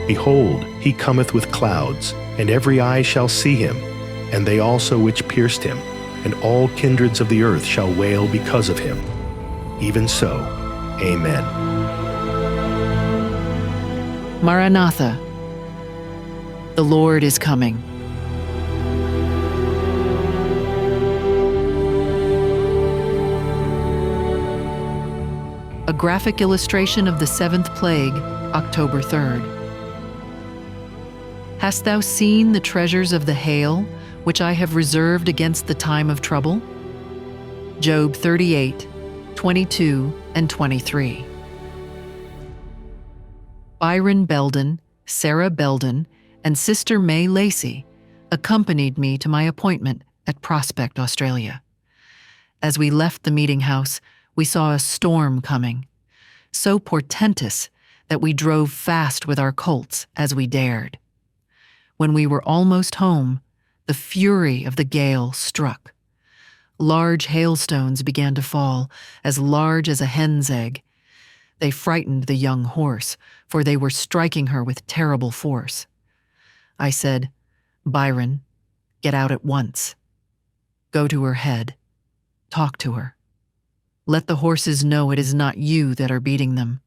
Behold, he cometh with clouds, and every eye shall see him, and they also which pierced him, and all kindreds of the earth shall wail because of him. Even so, Amen. Maranatha. The Lord is coming. A graphic illustration of the seventh plague, October 3rd. Hast thou seen the treasures of the hail, which I have reserved against the time of trouble? Job 38, 22 and 23. Byron Belden, Sarah Belden, and Sister May Lacey accompanied me to my appointment at Prospect, Australia. As we left the meeting house, we saw a storm coming, so portentous that we drove fast with our colts as we dared. When we were almost home, the fury of the gale struck. Large hailstones began to fall, as large as a hen's egg. They frightened the young horse, for they were striking her with terrible force. I said, "Byron, get out at once. Go to her head. Talk to her. Let the horses know it is not you that are beating them."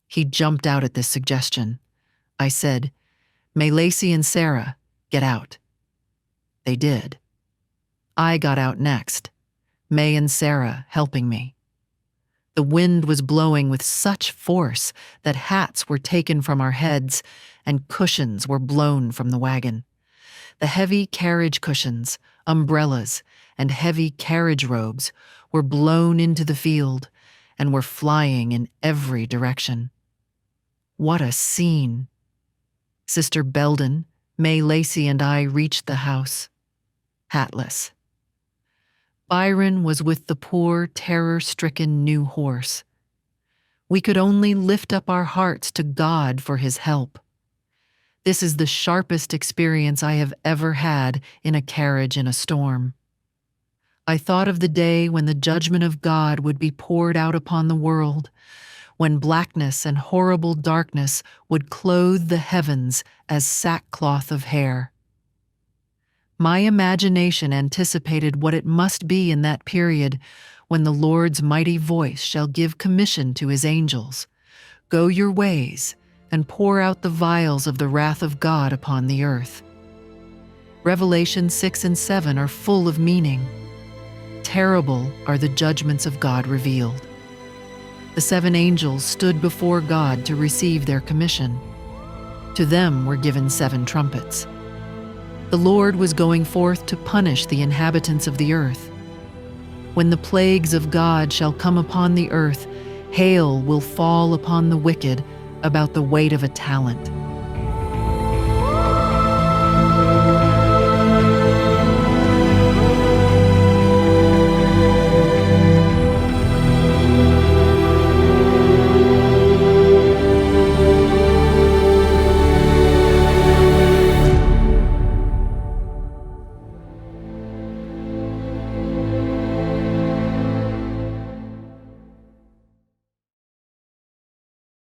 He jumped out at this suggestion. I said, "May Lacey and Sarah get out." They did. I got out next, May and Sarah helping me. The wind was blowing with such force that hats were taken from our heads and cushions were blown from the wagon. The heavy carriage cushions, umbrellas, and heavy carriage robes were blown into the field and were flying in every direction. What a scene! Sister Belden, May Lacey, and I reached the house, hatless. Byron was with the poor, terror-stricken new horse. We could only lift up our hearts to God for his help. This is the sharpest experience I have ever had in a carriage in a storm. I thought of the day when the judgment of God would be poured out upon the world, when blackness and horrible darkness would clothe the heavens as sackcloth of hair. My imagination anticipated what it must be in that period when the Lord's mighty voice shall give commission to his angels, "Go your ways, and pour out the vials of the wrath of God upon the earth." Revelation 6 and 7 are full of meaning. Terrible are the judgments of God revealed. The 7 angels stood before God to receive their commission. To them were given 7 trumpets. The Lord was going forth to punish the inhabitants of the earth. When the plagues of God shall come upon the earth, hail will fall upon the wicked about the weight of a talent.